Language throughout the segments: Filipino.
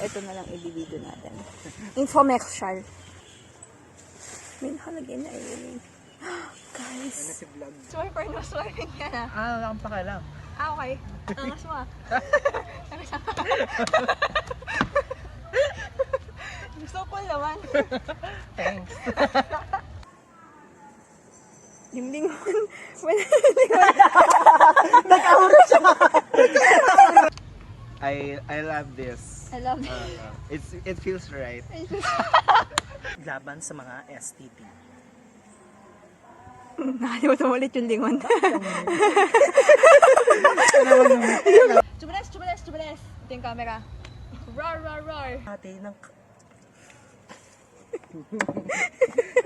Ito na lang i-video natin. Infomercial. May nakalagay na eh. Guys. Ano si vlog? Swiper na swiper ka na. Wala kang pakialam. Okay. Angas mo ah. Gusto ko naman. Thanks. Limlingon. I love this. I love it. It feels right. Laban sa mga STD. Nakalimutan mo ulit yung lingon. Chubalas, chubalas, chubalas. Ito yung camera. Roar, roar, roar. Ate ng...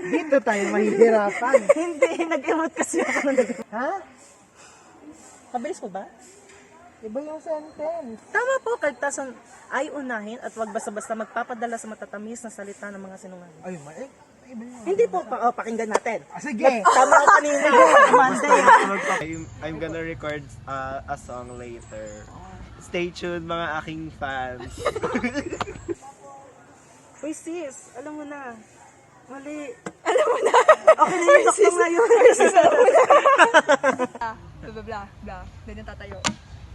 Dito tayo mahihirapan. Hindi, nag-emote kasi ako ng Ha? Mabilis mo ba? Iba yung sentence. Tama po, kaltasan ay unahin at wag basta-basta magpapadala sa matatamis na salita ng mga sinungaling. Ay, hindi po, pakinggan natin. Sige. Tama ang kanina. Monday. I'm gonna record a song later. Stay tuned mga aking fans. Uy sis, alam mo na. Mali. Alam mo na. Okay na yung doktor na yun. Blah, blah, blah, blah. Doon yung tatayo.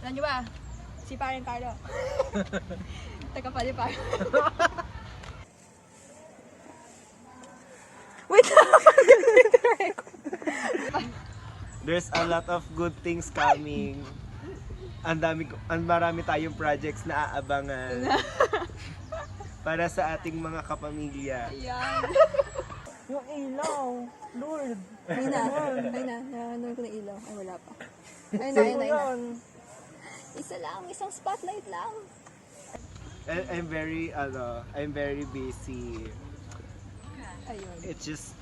Alam nyo ba? Si Parang Carlo. Tagapalipar. Wait lang. There's a lot of good things coming. Ang marami tayong projects na aabangan. Para sa ating mga kapamilya. Yan. Yung ilaw. Lord. Ayun na. Ayun na. Nanonood ko na ilaw. Ay, wala pa. Ayun na, ayun na, ayun na. Isa lang. Isang spotlight lang. I'm very busy. Ayun. It's just,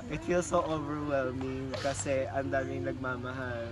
it feels so overwhelming kasi ang daming nagmamahal.